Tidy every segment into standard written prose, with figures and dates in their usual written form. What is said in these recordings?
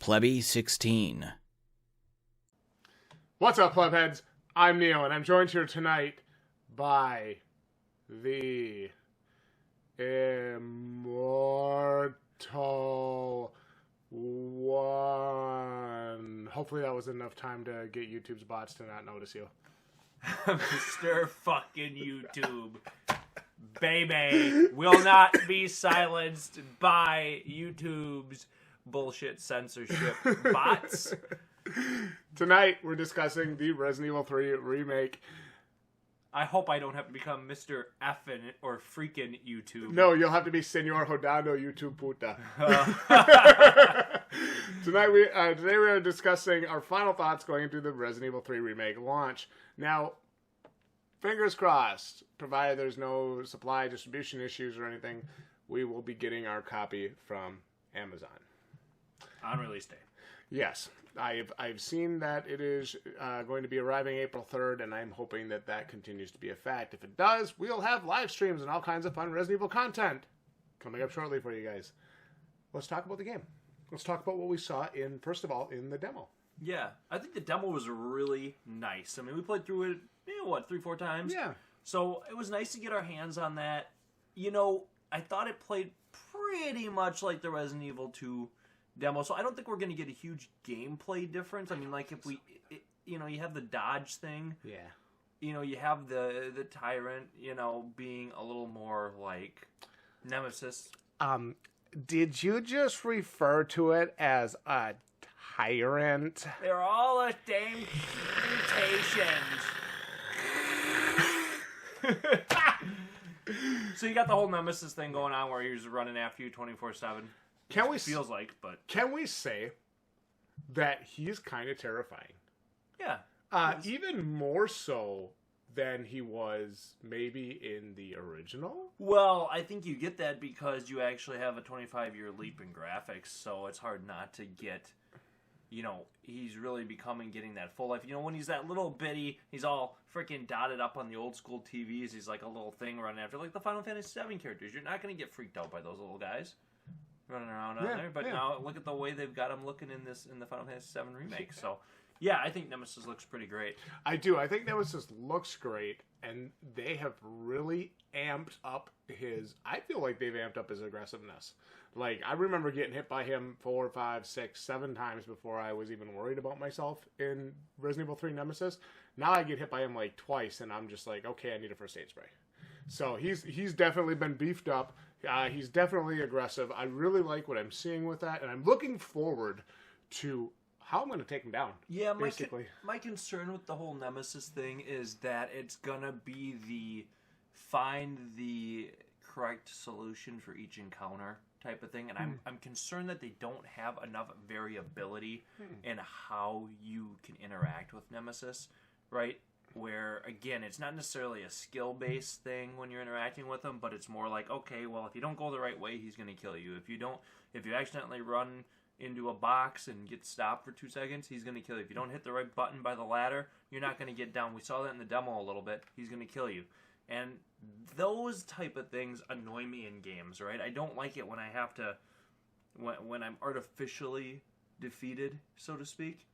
Plebby16. What's up, plebheads? I'm Neo, and I'm joined here tonight by the immortal one. Hopefully that was enough time to get YouTube's bots to not notice you. Mr. fucking YouTube. Baby will not be silenced by YouTube's bullshit censorship bots. Tonight, we're discussing the Resident Evil 3 remake. I hope I don't have to become Mr. Effin' or freaking YouTube. No, you'll have to be Senor Hodano YouTube Puta. Today we are discussing our final thoughts going into the Resident Evil 3 remake launch. Now, fingers crossed, provided there's no supply distribution issues or anything, we will be getting our copy from Amazon. On release day. Yes. I've seen that it is going to be arriving April 3rd, and I'm hoping that that continues to be a fact. If it does, we'll have live streams and all kinds of fun Resident Evil content coming up shortly for you guys. Let's talk about the game. Let's talk about what we saw first of all, in the demo. Yeah, I think the demo was really nice. I mean, we played through it, 3-4 times? Yeah. So it was nice to get our hands on that. You know, I thought it played pretty much like the Resident Evil 2 demo, so I don't think we're going to get a huge gameplay difference. I mean, like, if you have the dodge thing. Yeah. You have the Tyrant, being a little more like Nemesis. Did you just refer to it as a tyrant? They're all the same mutations. So you got the whole Nemesis thing going on where he's running after you 24/7. Feels like, but can we say that he's kind of terrifying? Yeah. Even more so than he was maybe in the original? Well, I think you get that because you actually have a 25-year leap in graphics, so it's hard not to get, he's really getting that full life. When he's that little bitty, he's all freaking dotted up on the old school TVs, he's like a little thing running after, like the Final Fantasy VII characters. You're not going to get freaked out by those little guys running around on there, but now look at the way they've got him looking in the Final Fantasy VII remake. So, yeah, I think Nemesis looks pretty great. I do. I think Nemesis looks great, and they have really amped up I feel like they've amped up his aggressiveness. Like, I remember getting hit by him 4, 5, 6, 7 times before I was even worried about myself in Resident Evil 3 Nemesis. Now I get hit by him like twice, and I'm just like, okay, I need a first aid spray. So he's definitely been beefed up. He's definitely aggressive. I really like what I'm seeing with that, and I'm looking forward to how I'm going to take him down. Yeah, basically. My concern with the whole Nemesis thing is that it's going to be find the correct solution for each encounter type of thing, and I'm concerned that they don't have enough variability in how you can interact with Nemesis, right? Where, again, it's not necessarily a skill-based thing when you're interacting with him, but it's more like, okay, well, if you don't go the right way, he's going to kill you. If you accidentally run into a box and get stopped for 2 seconds, he's going to kill you. If you don't hit the right button by the ladder, you're not going to get down. We saw that in the demo a little bit. He's going to kill you. And those type of things annoy me in games, right? I don't like it when I have to, when I'm artificially defeated, so to speak.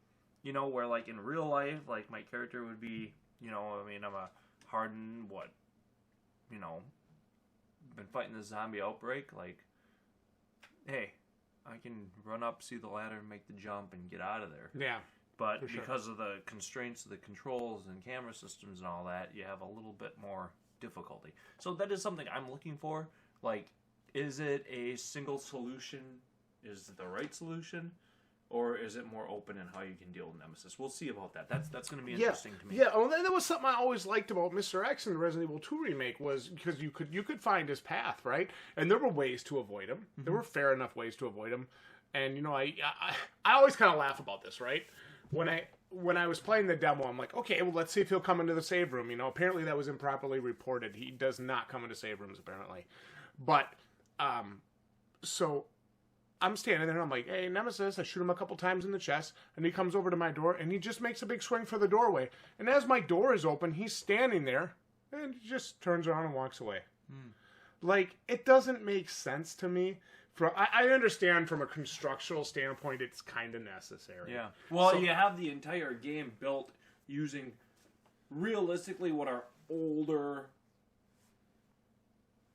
Where, like, in real life, like, my character would be, I'm a hardened, been fighting the zombie outbreak, like, hey, I can run up, see the ladder, make the jump, and get out of there. Yeah. But because of the constraints of the controls and camera systems and all that, you have a little bit more difficulty. So that is something I'm looking for. Like, is it a single solution? Is it the right solution? Or is it more open in how you can deal with Nemesis? We'll see about that. That's going to be interesting to me. Yeah, well, that was something I always liked about Mr. X in the Resident Evil 2 remake, was because you could find his path, right? And there were ways to avoid him. Mm-hmm. There were fair enough ways to avoid him. And, I always kind of laugh about this, right? When I was playing the demo, I'm like, okay, well, let's see if he'll come into the save room. Apparently that was improperly reported. He does not come into save rooms, apparently. But, so I'm standing there, and I'm like, hey, Nemesis, I shoot him a couple times in the chest, and he comes over to my door, and he just makes a big swing for the doorway. And as my door is open, he's standing there, and he just turns around and walks away. Like, it doesn't make sense to me I understand from a constructional standpoint, it's kind of necessary. Yeah. Well, you have the entire game built using realistically what are older,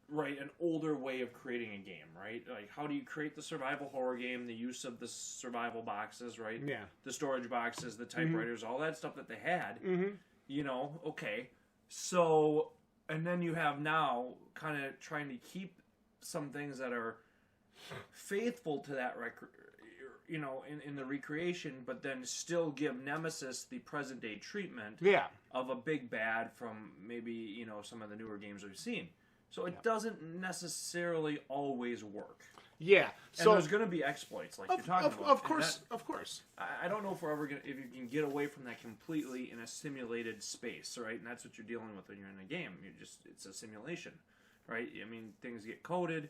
right? An older way of creating a game, right? Like, how do you create the survival horror game? The use of the survival boxes, right? Yeah. The storage boxes, the typewriters, all that stuff that they had. Mm-hmm. You know, okay. So, and then you have now kind of trying to keep some things that are faithful to that in the recreation, but then still give Nemesis the present day treatment of a big bad from maybe some of the newer games we've seen. So it doesn't necessarily always work. Yeah. So there's going to be exploits like you're talking about. Of course. I don't know if we're ever going to, if you can get away from that completely in a simulated space, right? And that's what you're dealing with when you're in a game. It's a simulation, right? I mean, things get coded.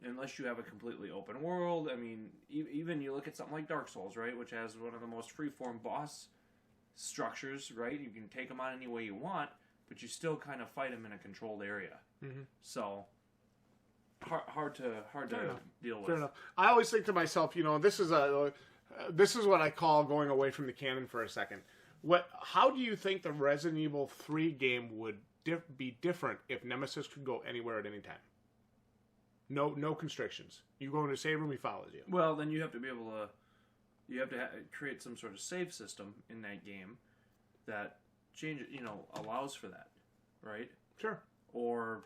Unless you have a completely open world. I mean, even you look at something like Dark Souls, right? Which has one of the most freeform boss structures, right? You can take them on any way you want, but you still kind of fight them in a controlled area. Mm-hmm. So, hard to deal with. Fair enough. I always think to myself, this is what I call going away from the canon for a second. How do you think the Resident Evil 3 game would be different if Nemesis could go anywhere at any time? No constrictions. You go into a save room, he follows you. Well, then you have to be able to... You have to create some sort of save system in that game that allows for that, right? Sure. Or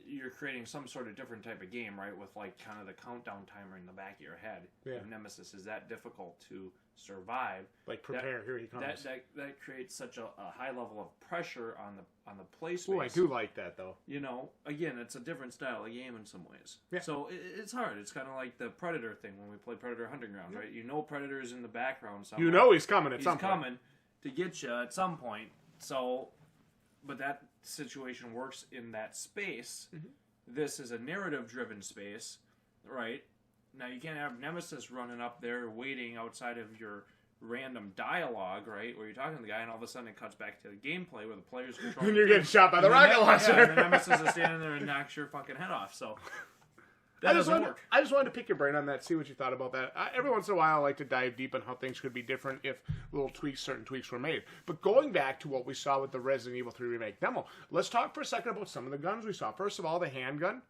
you're creating some sort of different type of game, right? With like kind of the countdown timer in the back of your head. Yeah. If Nemesis is that difficult to survive. Like prepare, here he comes. That creates such a high level of pressure on the play space. Oh, I do like that though. Again, it's a different style of game in some ways. Yeah. So it's hard. It's kind of like the Predator thing when we play Predator Hunting Grounds, right? Predator is in the background somewhere. He's coming at some point. He's coming to get you at some point. So, but that situation works in that space. Mm-hmm. This is a narrative-driven space, right? Now, you can't have Nemesis running up there waiting outside of your random dialogue, right? Where you're talking to the guy, and all of a sudden it cuts back to the gameplay where the player's controlling. And you're getting shot by the rocket launcher. Yeah, and the Nemesis is standing there and knocks your fucking head off. So that doesn't work. I just wanted to pick your brain on that, see what you thought about that. Every once in a while, I like to dive deep on how things could be different if certain tweaks were made. But going back to what we saw with the Resident Evil 3 Remake demo, let's talk for a second about some of the guns we saw. First of all, the handgun,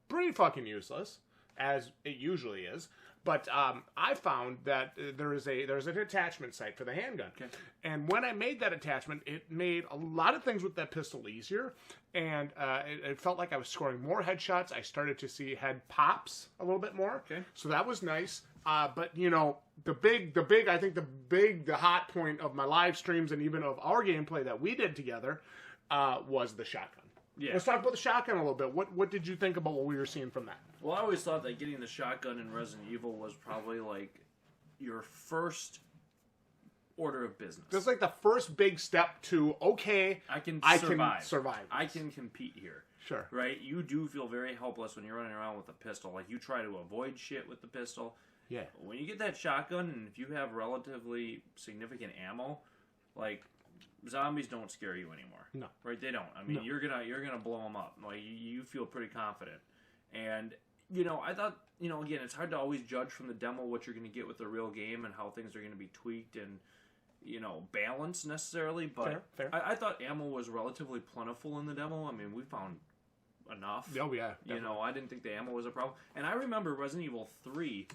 pretty fucking useless, as it usually is. But I found that there's an attachment site for the handgun. Okay. And when I made that attachment, it made a lot of things with that pistol easier. And it felt like I was scoring more headshots. I started to see head pops a little bit more. Okay. So that was nice. But the hot point of my live streams and even of our gameplay that we did together was the shotgun. Yeah. Let's talk about the shotgun a little bit. What did you think about what we were seeing from that? Well, I always thought that getting the shotgun in Resident Evil was probably like your first order of business. It's like the first big step to, I can survive. I can compete here. Sure. Right? You do feel very helpless when you're running around with a pistol. Like, you try to avoid shit with the pistol. Yeah. When you get that shotgun, and if you have relatively significant ammo, like, zombies don't scare you anymore. No. Right? They don't. I mean, you're gonna blow them up. Like, you feel pretty confident. And, I thought, again, it's hard to always judge from the demo what you're going to get with the real game and how things are going to be tweaked and, balanced necessarily. But fair. I thought ammo was relatively plentiful in the demo. I mean, we found enough. Oh, yeah. Definitely. I didn't think the ammo was a problem. And I remember Resident Evil 3,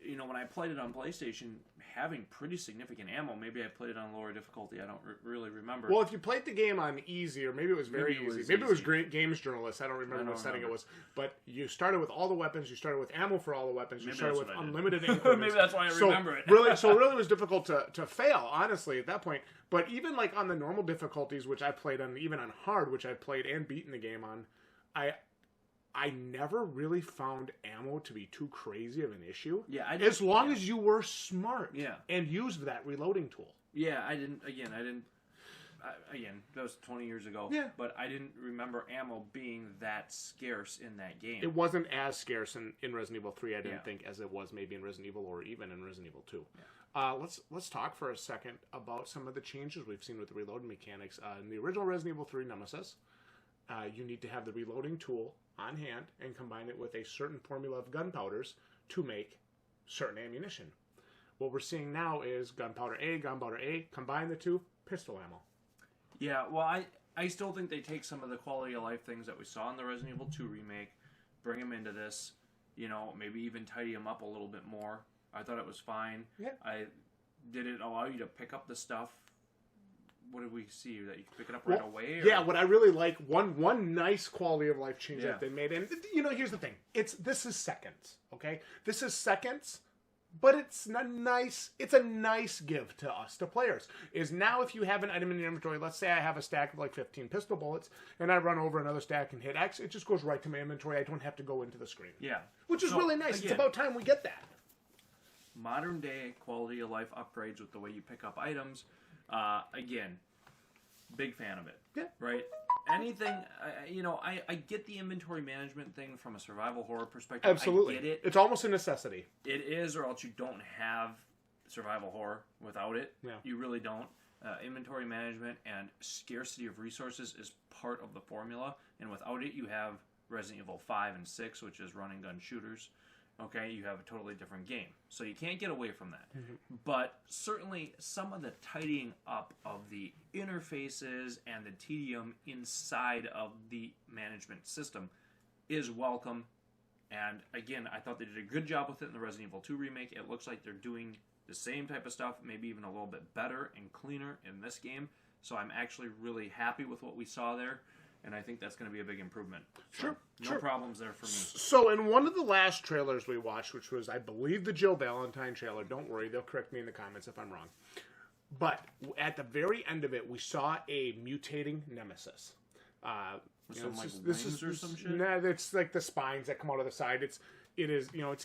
when I played it on PlayStation, having pretty significant ammo. Maybe I played it on lower difficulty. I don't really remember. Well, if you played the game on easy, or maybe it was very easy. Maybe it was Great Games Journalist. I don't remember what setting it was. But you started with all the weapons. You started with ammo for all the weapons. You started with unlimited increments. Maybe that's why I remember it. Really, it was difficult to fail, honestly, at that point. But even like on the normal difficulties, which I played on, even on hard, which I played and beaten the game on, I never really found ammo to be too crazy of an issue. Yeah, as long as you were smart. Yeah. And used that reloading tool. Yeah, I didn't. Again, that was 20 years ago. Yeah. But I didn't remember ammo being that scarce in that game. It wasn't as scarce in Resident Evil 3, I didn't think, as it was maybe in Resident Evil or even in Resident Evil 2. Yeah. Let's talk for a second about some of the changes we've seen with the reloading mechanics. In the original Resident Evil 3 Nemesis, you need to have the reloading tool on hand and combine it with a certain formula of gunpowders to make certain ammunition. What we're seeing now is gunpowder A, combine the two, pistol ammo. Yeah, well, I still think they take some of the quality of life things that we saw in the Resident Evil 2 remake, bring them into this, you know, maybe even tidy them up a little bit more. I thought it was fine. Yeah. Did it allow you to pick up the stuff? What did we see? That you could pick it up right away? Or? Yeah, what I really like, one nice quality of life change that they made, and you know, here's the thing: this is seconds, okay? This is seconds, but it's a nice give to us, to players. Is now if you have an item in your inventory, let's say I have a stack of like 15 pistol bullets, and I run over another stack and hit X, it just goes right to my inventory. I don't have to go into the screen. Yeah, which is really nice. Again, it's about time we get that. Modern day quality of life upgrades with the way you pick up items. Again, big fan of it. Yeah. Right? Anything, you know, I get the inventory management thing from a survival horror perspective. Absolutely. I get it. It's almost a necessity. It is, or else you don't have survival horror without it. Yeah. You really don't. Inventory management and scarcity of resources is part of the formula, and without it, you have Resident Evil 5 and 6, which is run and gun shooters. Okay, you have a totally different game. So you can't get away from that. Mm-hmm. But certainly some of the tidying up of the interfaces and the tedium inside of the management system is welcome. And again, I thought they did a good job with it in the Resident Evil 2 remake. It looks like they're doing the same type of stuff, maybe even a little bit better and cleaner in this game. So I'm actually really happy with what we saw there. And I think that's going to be a big improvement. So, Sure. No problems there for me. So in one of the last trailers we watched, which was, I believe, the Jill Valentine trailer, don't worry, they'll correct me in the comments if I'm wrong. But at the very end of it, we saw a mutating nemesis. Wings or some shit? Nah, it's like the spines that come out of the side. It's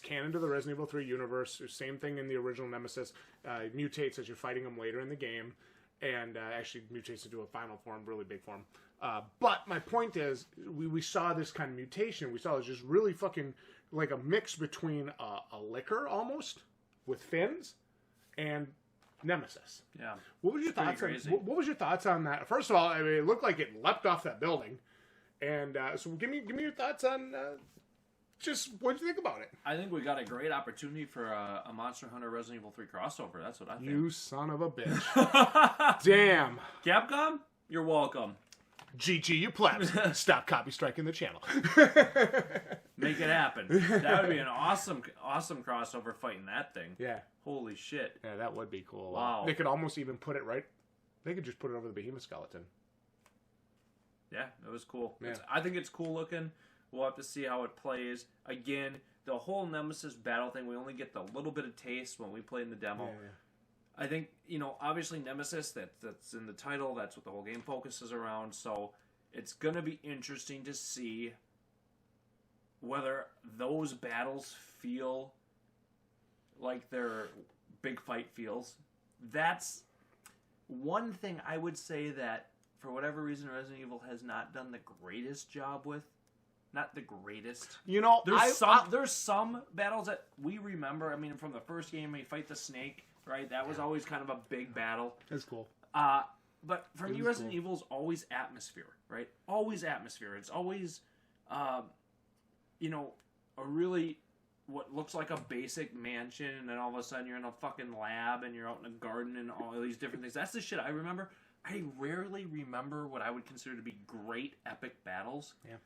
canon to the Resident Evil 3 universe. Same thing in the original nemesis. Mutates as you're fighting him later in the game. And actually mutates into a final form, really big form. But my point is, we saw this kind of mutation. We saw this just really fucking like a mix between a liquor almost with fins and Nemesis. Yeah. What was your thoughts on? What was your thoughts on that? First of all, I mean, it looked like it leapt off that building, and so give me your thoughts on just what did you think about it? I think we got a great opportunity for a Monster Hunter Resident Evil 3 crossover. That's what I think. You son of a bitch! Damn. Capcom, you're welcome. GG, you plebs. Stop copy striking the channel. Make it happen. That would be an awesome crossover fighting that thing. Yeah. Holy shit. Yeah, that would be cool. Wow. They could almost even put it right. They could just put it over the behemoth skeleton. Yeah, it was cool. Yeah. I think it's cool looking. We'll have to see how it plays. Again, the whole Nemesis battle thing, we only get the little bit of taste when we play in the demo. Yeah. I think, obviously Nemesis, that's in the title, that's what the whole game focuses around, so it's going to be interesting to see whether those battles feel like their big fight feels. That's one thing I would say that, for whatever reason, Resident Evil has not done the greatest job with. Not the greatest. There's some battles that we remember. I mean, from the first game, when you fight the snake, right? That was always kind of a big battle. That's cool. But for me, Resident Evil is always atmosphere, right? Always atmosphere. It's always, a really what looks like a basic mansion, and then all of a sudden you're in a fucking lab, and you're out in a garden, and all these different things. That's the shit I remember. I rarely remember what I would consider to be great epic battles. Yeah.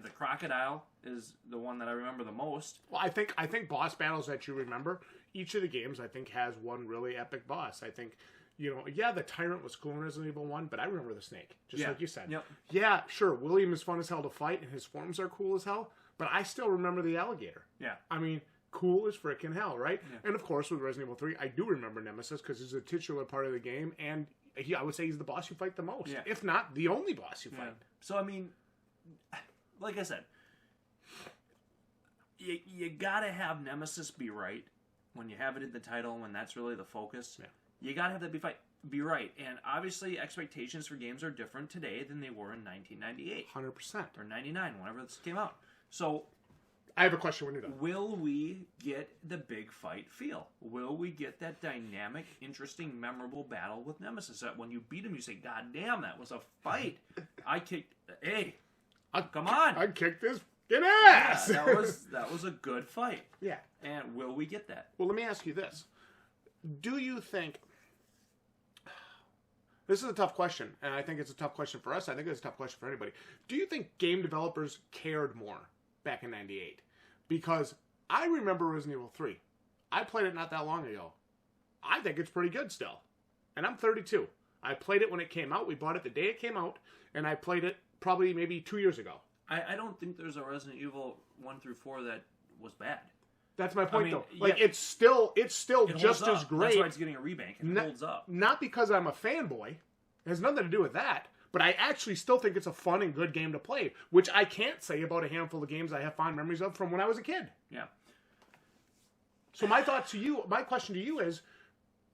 The crocodile is the one that I remember the most. Well, I think boss battles that you remember, each of the games I think has one really epic boss. I think, the tyrant was cool in Resident Evil 1, but I remember the snake, just like you said. Yep. Yeah, sure, William is fun as hell to fight, and his forms are cool as hell, but I still remember the alligator. Yeah. I mean, cool as freaking hell, right? Yeah. And of course, with Resident Evil 3, I do remember Nemesis because he's a titular part of the game, and I would say he's the boss you fight the most, if not the only boss you fight. So, I mean, like I said, you gotta have Nemesis be right when you have it in the title, when that's really the focus. Yeah. You gotta have that be right. And obviously, expectations for games are different today than they were in 1998. 100%. Or 99, whenever this came out. So, I have a question when you're done. Will we get the big fight feel? Will we get that dynamic, interesting, memorable battle with Nemesis? That when you beat him, you say, God damn, that was a fight. Come on. I'd kick this fucking Yeah, ass. that was a good fight. Yeah. And will we get that? Well, let me ask you this. Do you think... This is a tough question, and I think it's a tough question for us. I think it's a tough question for anybody. Do you think game developers cared more back in 98? Because I remember Resident Evil 3. I played it not that long ago. I think it's pretty good still. And I'm 32. I played it when it came out. We bought it the day it came out, and I played it probably maybe 2 years ago. I don't think there's a Resident Evil 1 through 4 that was bad. That's my point, though. Yeah, like, it's still just as great. That's why it's getting a remake. It holds up. Not because I'm a fanboy. It has nothing to do with that. But I actually still think it's a fun and good game to play, which I can't say about a handful of games I have fond memories of from when I was a kid. Yeah. So my question to you is,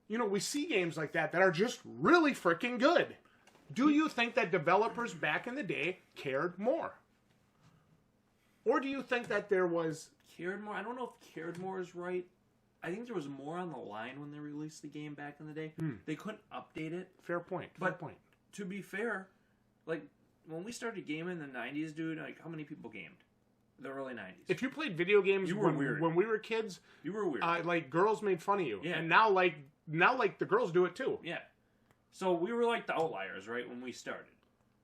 we see games like that are just really freaking good. Do you think that developers back in the day cared more? Or do you think that there was... Cared more? I don't know if cared more is right. I think there was more on the line when they released the game back in the day. They couldn't update it. Fair point. To be fair, like, when we started gaming in the 90s, dude, like, how many people gamed? The early 90s. If you played video games you were weird. When we were kids... You were weird. Like, girls made fun of you. Yeah. And now the girls do it too. Yeah. So we were like the outliers, right, when we started,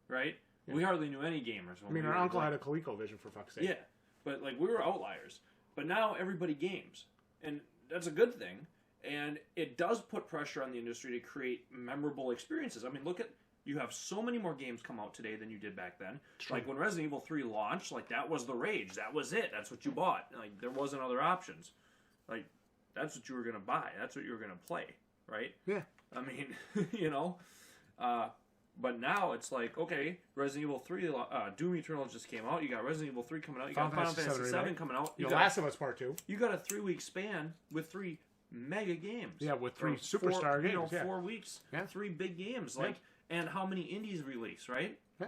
right? Yeah. We hardly knew any gamers. Our uncle had a ColecoVision, for fuck's sake. Yeah. But, like, we were outliers. But now everybody games. And that's a good thing. And it does put pressure on the industry to create memorable experiences. I mean, you have so many more games come out today than you did back then. True. Like, when Resident Evil 3 launched, like, that was the rage. That was it. That's what you bought. Like, there wasn't other options. Like, that's what you were going to buy. That's what you were going to play, right? Yeah. I mean, but now it's like, okay, Resident Evil 3, Doom Eternal just came out. You got Resident Evil 3 coming out. You got Final Fantasy 7 coming out. The Last of Us Part 2. You got a 3-week span with 3 mega games. Yeah, with 3 superstar games. 4 weeks, 3 big games. Yeah. Like, and how many indies release, right? Yeah.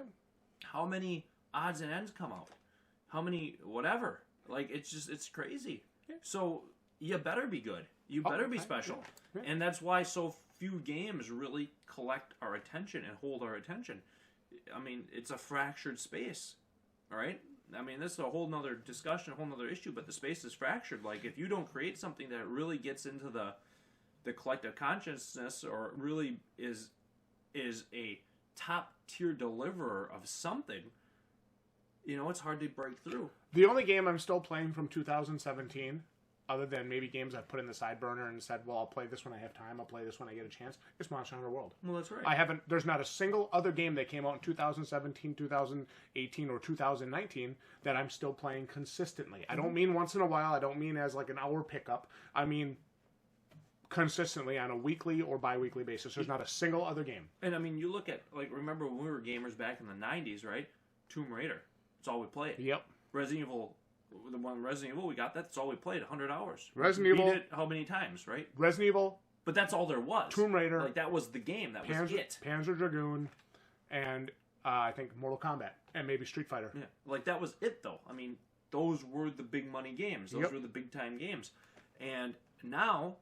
How many odds and ends come out? How many whatever? Like, it's crazy. Yeah. So you better be good. You better be special. Yeah. And that's why so few games really collect our attention and hold our attention. I mean, it's a fractured space, all right? I mean, this is a whole nother discussion, a whole nother issue, but the space is fractured. Like, if you don't create something that really gets into the collective consciousness or really is a top-tier deliverer of something, it's hard to break through. The only game I'm still playing from 2017... other than maybe games I've put in the side burner and said, well, I'll play this when I have time, I'll play this when I get a chance, it's Monster Hunter World. Well, that's right. There's not a single other game that came out in 2017, 2018, or 2019 that I'm still playing consistently. I don't mean once in a while, I don't mean as like an hour pickup, I mean consistently on a weekly or bi-weekly basis. There's not a single other game. And I mean, you look at, like, remember when we were gamers back in the 90s, right? Tomb Raider. That's all we played. Yep. Resident Evil... The one Resident Evil we got, that's all we played, 100 hours. Resident Evil. Beat it how many times, right? Resident Evil. But that's all there was. Tomb Raider. Like, that was the game. That was it. Panzer Dragoon. And I think Mortal Kombat. And maybe Street Fighter. Yeah. Like, that was it, though. I mean, those were the big money games. Those were the big time games. And now,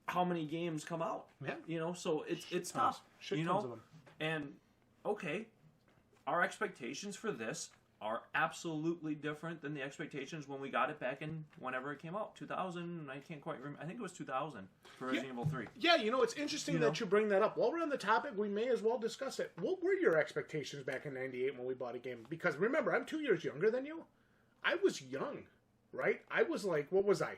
how many games come out? Yeah. So it's tough. Tons of them. And, okay, our expectations for this are absolutely different than the expectations when we got it back in whenever it came out. 2000, I can't quite remember. I think it was 2000 for Resident Evil 3. Yeah, it's interesting that you bring that up. While we're on the topic, we may as well discuss it. What were your expectations back in 98 when we bought a game? Because remember, I'm 2 years younger than you. I was young, right? I was like, what was I?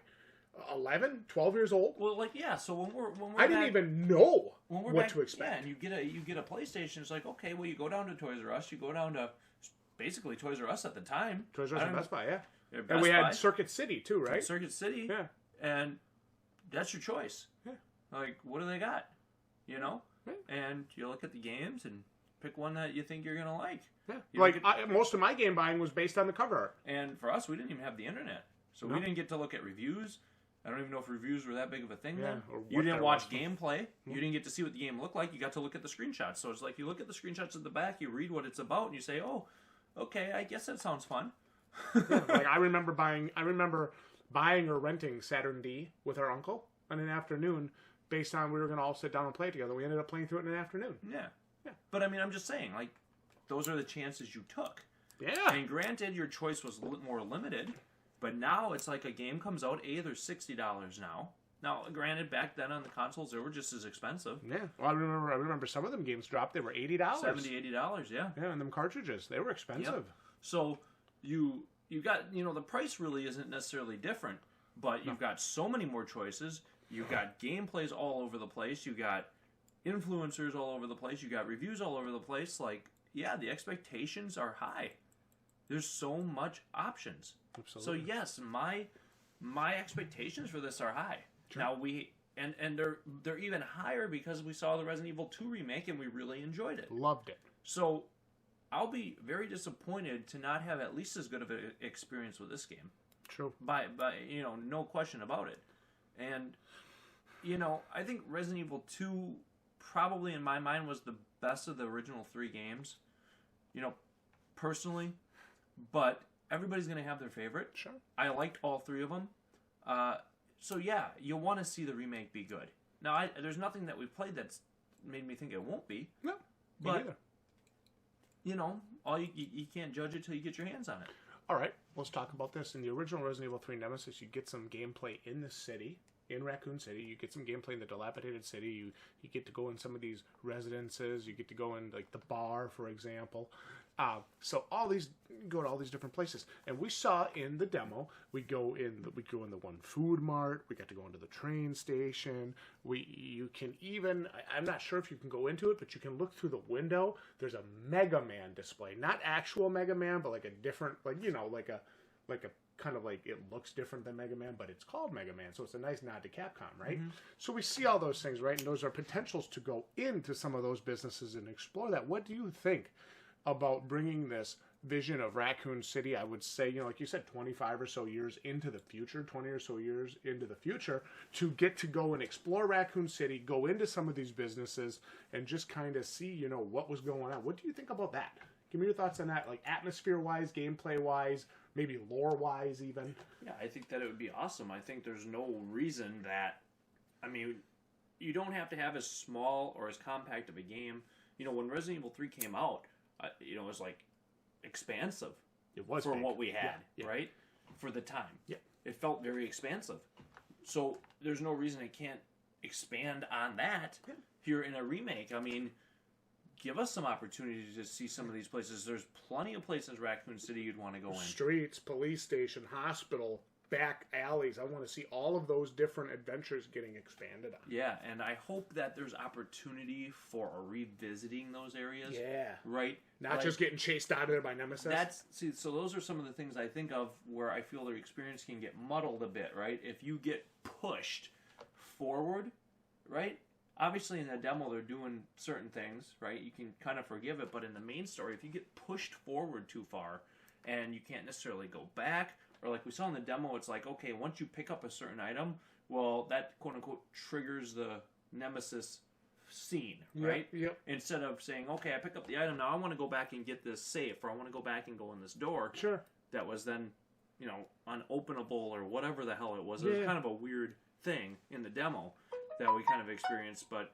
11, 12 years old? Well, like, yeah, so when we're I didn't even know what to expect. Yeah, and you get a PlayStation, it's like, okay, well, you go down to Toys R Us, you go down to basically Toys R Us at the time. Toys R Us and Best Buy, yeah. Best and we had Buy. Circuit City, too, right? Circuit City. Yeah. And that's your choice. Yeah. Like, what do they got? Yeah. And you look at the games and pick one that you think you're going to like. Yeah. Most of my game buying was based on the cover art. And for us, we didn't even have the internet. So we didn't get to look at reviews. I don't even know if reviews were that big of a thing then. You didn't watch gameplay. You didn't get to see what the game looked like. You got to look at the screenshots. So it's like you look at the screenshots at the back, you read what it's about, and you say, oh, okay, I guess that sounds fun. Like I remember buying or renting Saturn D with our uncle in an afternoon based on we were going to all sit down and play together. We ended up playing through it in an afternoon. Yeah. But I mean, I'm just saying, like, those are the chances you took. Yeah. And granted, your choice was more limited, but now it's like a game comes out, they're $60 now. Now, granted, back then on the consoles, they were just as expensive. Yeah. Well, I remember some of them games dropped. They were $80. $70, $80, yeah. Yeah, and them cartridges, they were expensive. Yep. So you got, the price really isn't necessarily different, but you've got so many more choices. You've got gameplays all over the place. You got influencers all over the place. You got reviews all over the place. Like, yeah, the expectations are high. There's so much options. Absolutely. So yes, my expectations for this are high. Sure. Now and they're even higher because we saw the Resident Evil 2 remake and we really enjoyed it. Loved it. So I'll be very disappointed to not have at least as good of an experience with this game. True. By no question about it. And I think Resident Evil 2 probably in my mind was the best of the original 3 games. Personally, but everybody's going to have their favorite. Sure. I liked all 3 of them. So yeah, you'll want to see the remake be good. Now, there's nothing that we've played that's made me think it won't be. No, but you can't judge it till you get your hands on it. All right, let's talk about this. In the original Resident Evil 3 Nemesis, you get some gameplay in the city, in Raccoon City. You get some gameplay in the dilapidated city. You get to go in some of these residences. You get to go in like the bar, for example. So go to all these different places, and we saw in the demo we go in the one food mart. We got to go into the train station. You can even, I'm not sure if you can go into it, but you can look through the window. There's a Mega Man display, not actual Mega Man, but like a different, like a kind of like it looks different than Mega Man, but it's called Mega Man, so it's a nice nod to Capcom, right? Mm-hmm. So we see all those things, right? And those are potentials to go into some of those businesses and explore that. What do you think about bringing this vision of Raccoon City? I would say, like you said, 25 or so years into the future, 20 or so years into the future, to get to go and explore Raccoon City, go into some of these businesses, and just kind of see, what was going on. What do you think about that? Give me your thoughts on that, like atmosphere-wise, gameplay-wise, maybe lore-wise even. Yeah, I think that it would be awesome. I think there's no reason that, you don't have to have as small or as compact of a game. When Resident Evil 3 came out, it was like expansive. It was for big. what we had, yeah. right? For the time. Yeah. It felt very expansive. So there's no reason it can't expand on that here in a remake. Give us some opportunity to see some of these places. There's plenty of places Raccoon City you'd want to go in. Streets, police station, hospital, back alleys. I want to see all of those different adventures getting expanded on. Yeah, and I hope that there's opportunity for revisiting those areas. Yeah. Right? Not just getting chased out of there by Nemesis. So those are some of the things I think of where I feel their experience can get muddled a bit, right? If you get pushed forward, right? Obviously in the demo they're doing certain things, right? You can kind of forgive it, but in the main story, if you get pushed forward too far and you can't necessarily go back, or like we saw in the demo, it's like, okay, once you pick up a certain item, well, that quote-unquote triggers the Nemesis scene, right? Yep. Instead of saying, okay, I pick up the item, now I want to go back and get this safe, or I want to go back and go in this door. Sure. That was then, unopenable or whatever the hell it was. It was kind of a weird thing in the demo that we kind of experienced, but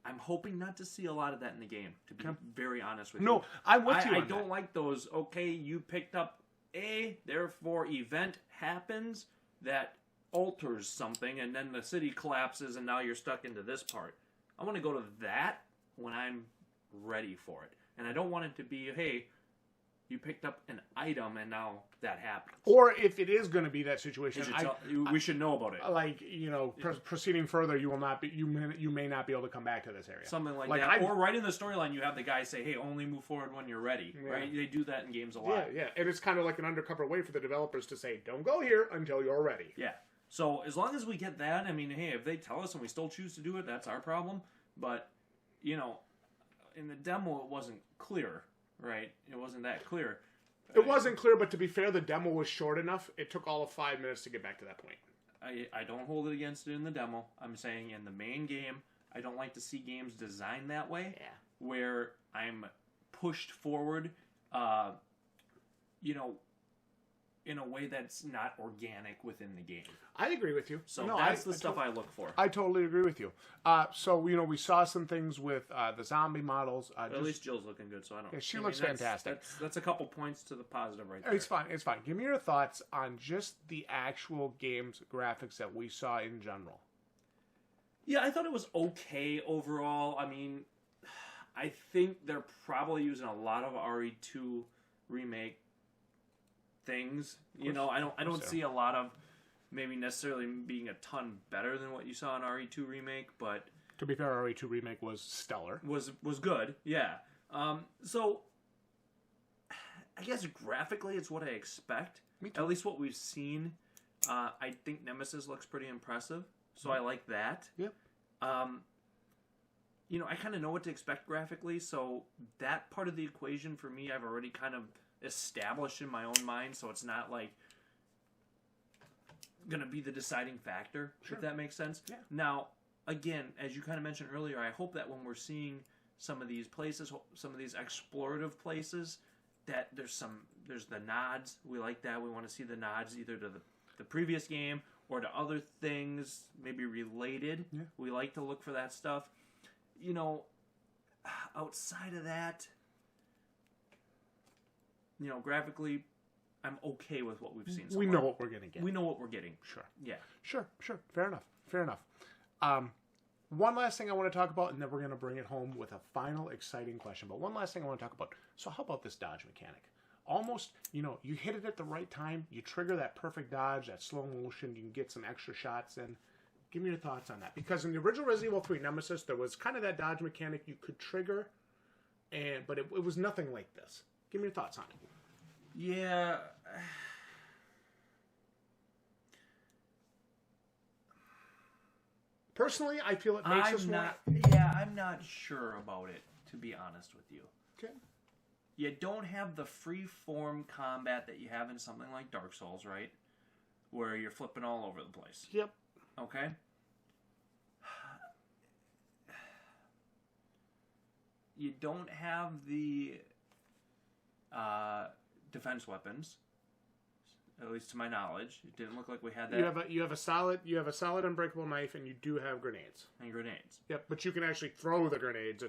I'm hoping not to see a lot of that in the game, to be very honest with you. No, I'm with you on I don't like those, okay, you picked up A, therefore event happens that alters something, and then the city collapses, and now you're stuck into this part. I want to go to that when I'm ready for it. And I don't want it to be, hey, you picked up an item, and now that happens. Or if it is going to be that situation, we should know about it. Like, proceeding further, you will not be. You may not be able to come back to this area. Something like that. Or right in the storyline, you have the guy say, "Hey, only move forward when you're ready." Yeah. Right? They do that in games a lot. Yeah, and it's kind of like an undercover way for the developers to say, "Don't go here until you're ready." Yeah. So as long as we get that, hey, if they tell us and we still choose to do it, that's our problem. But in the demo, it wasn't clear. Right? It wasn't that clear. It wasn't clear, but to be fair, the demo was short enough. It took all of 5 minutes to get back to that point. I don't hold it against it in the demo. I'm saying in the main game, I don't like to see games designed that way. Yeah. Where I'm pushed forward. in a way that's not organic within the game. I agree with you. So that's the stuff I look for. I totally agree with you. So, we saw some things with the zombie models. At least Jill's looking good, so I don't... Yeah, she looks fantastic. That's a couple points to the positive right there. It's fine. Give me your thoughts on just the actual game's graphics that we saw in general. Yeah, I thought it was okay overall. I mean, I think they're probably using a lot of RE2 remake things. I don't see a lot of maybe necessarily being a ton better than what you saw in RE2 remake, but to be fair, RE2 remake was stellar. Was good, yeah. So I guess graphically it's what I expect. Me too. At least what we've seen. I think Nemesis looks pretty impressive, so I like that. Yep. I kind of know what to expect graphically, so that part of the equation for me I've already kind of established in my own mind, so it's not like gonna be the deciding factor, if that makes sense. Yeah. Now, again, as you kind of mentioned earlier, I hope that when we're seeing some of these places, some of these explorative places, that there's the nods. We like that. We want to see the nods either to the previous game or to other things maybe related. Yeah. We like to look for that stuff. Outside of that, graphically, I'm okay with what we've seen so far. We know what we're going to get. We know what we're getting. Sure. Yeah. Sure. Fair enough. One last thing I want to talk about, and then we're going to bring it home with a final exciting question. But one last thing I want to talk about. So how about this dodge mechanic? Almost, you hit it at the right time. You trigger that perfect dodge, that slow motion. You can get some extra shots in. Give me your thoughts on that. Because in the original Resident Evil 3 Nemesis, there was kind of that dodge mechanic you could trigger, but it was nothing like this. Give me your thoughts on it. Yeah. Personally, I feel it makes us more... I'm not sure about it, to be honest with you. Okay. You don't have the free-form combat that you have in something like Dark Souls, right? Where you're flipping all over the place. Yep. Okay? You don't have the defense weapons, at least to my knowledge. It didn't look like we had that. You have a solid unbreakable knife, and you do have grenades. And grenades. Yep, but you can actually throw the grenades.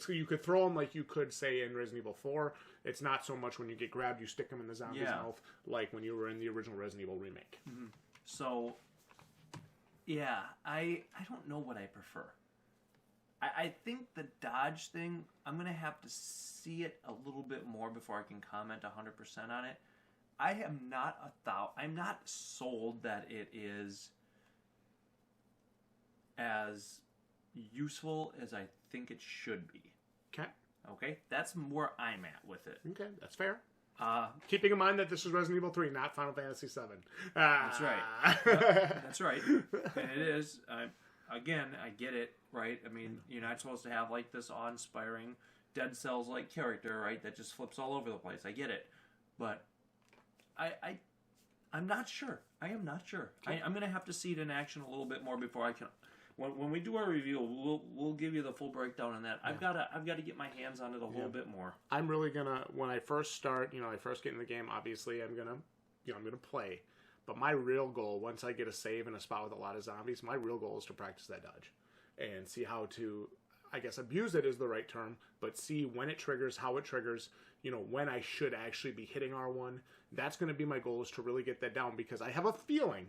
You could throw them like you could say in Resident Evil 4. It's not so much when you get grabbed, you stick them in the zombie's mouth, like when you were in the original Resident Evil remake. Mm-hmm. So, yeah, I don't know what I prefer. I think the dodge thing, I'm going to have to see it a little bit more before I can comment 100% on it. I'm not sold that it is as useful as I think it should be. Okay? That's where I'm at with it. Okay, that's fair. Keeping in mind that this is Resident Evil 3, not Final Fantasy 7. That's right. That's right. And it is. Again, I get it, right? I mean, you're not supposed to have like this awe-inspiring Dead Cells-like character, right? That just flips all over the place. I get it. But I'm not sure. I am not sure. I'm going to have to see it in action a little bit more before I can... When we do our review, we'll give you the full breakdown on that. Yeah. I've got to get my hands on it a little bit more. I'm really gonna, when I first start, I first get in the game. Obviously, I'm gonna play. But my real goal, once I get a save in a spot with a lot of zombies, my real goal is to practice that dodge and see how to, I guess, abuse it is the right term, but see when it triggers, how it triggers. When I should actually be hitting R1. That's going to be my goal, is to really get that down, because I have a feeling.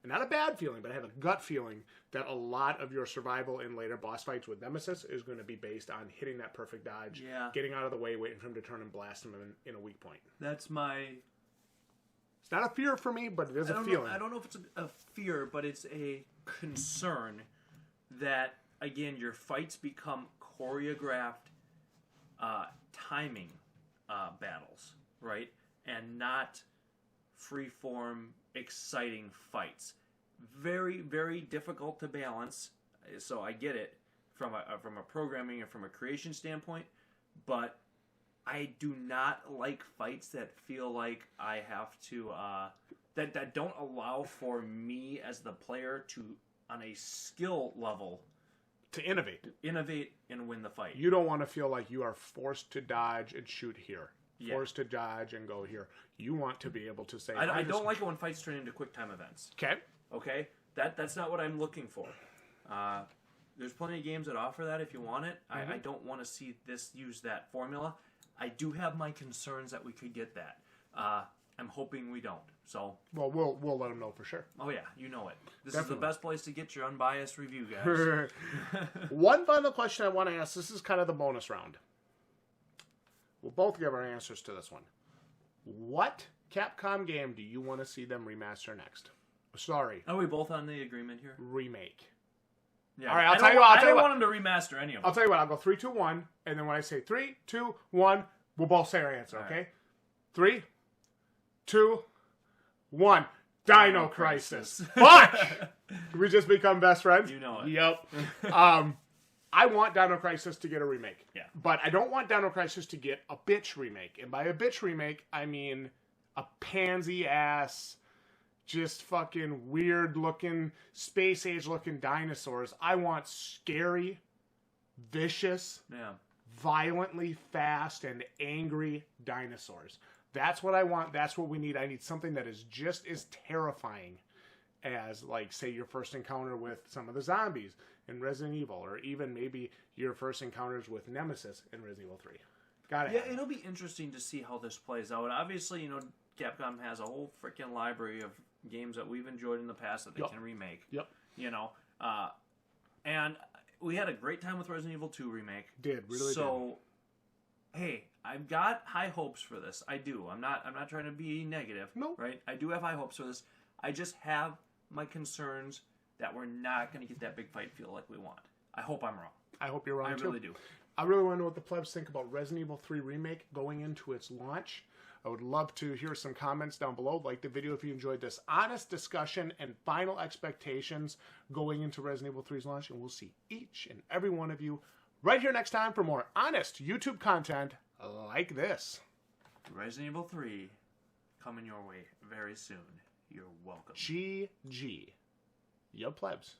And not a bad feeling, but I have a gut feeling that a lot of your survival in later boss fights with Nemesis is going to be based on hitting that perfect dodge, getting out of the way, waiting for him to turn and blast him in a weak point. That's my... It's not a fear for me, but it is a feeling. I don't know if it's a fear, but it's a concern that, again, your fights become choreographed timing battles, right? And not free-form, exciting fights. Very, very difficult to balance. So I get it from a programming and from a creation standpoint, but I do not like fights that feel like I have to that don't allow for me as the player to, on a skill level, to innovate and win the fight. You don't want to feel like you are forced to dodge and shoot here. forced to dodge and go here. You want to be able to say... I don't like it when fights turn into quick time events. Okay? That's not what I'm looking for. There's plenty of games that offer that if you want it. I don't want to see this use that formula. I do have my concerns that we could get that. I'm hoping we don't. So, well, we'll let them know for sure. Oh yeah, you know it. This is the best place to get your unbiased review, guys. One final question I want to ask. This is kind of the bonus round. We'll both give our answers to this one. What Capcom game do you want to see them remaster next? Sorry. Are we both on the agreement here? Remake. Yeah. All right, I'll tell you what. I don't want them to remaster any of them. I'll tell you what. I'll go 3, 2, 1, and then when I say 3, 2, 1, we'll both say our answer. Okay? Right. 3, 2, 1. Dino Crisis. Fuck! Did we just become best friends? You know it. Yep. I want Dino Crisis to get a remake. Yeah. But I don't want Dino Crisis to get a bitch remake. And by a bitch remake, I mean a pansy-ass, just fucking weird-looking, space-age-looking dinosaurs. I want scary, vicious, violently fast, and angry dinosaurs. That's what I want. That's what we need. I need something that is just as terrifying as, like, say, your first encounter with some of the zombies in Resident Evil, or even maybe your first encounters with Nemesis in Resident Evil 3. Got it. Yeah, it'll be interesting to see how this plays out. Obviously, you know, Capcom has a whole freaking library of games that we've enjoyed in the past that they can remake. Yep. You know, and we had a great time with Resident Evil 2 remake. Really did. So, hey, I've got high hopes for this. I do. I'm not trying to be negative. No. Right? I do have high hopes for this. I just have my concerns that we're not going to get that big fight feel like we want. I hope I'm wrong. I hope you're wrong, too. I really do. I really want to know what the plebs think about Resident Evil 3 Remake going into its launch. I would love to hear some comments down below. Like the video if you enjoyed this honest discussion and final expectations going into Resident Evil 3's launch. And we'll see each and every one of you right here next time for more honest YouTube content like this. Resident Evil 3 coming your way very soon. You're welcome. GG. Yo, plebs.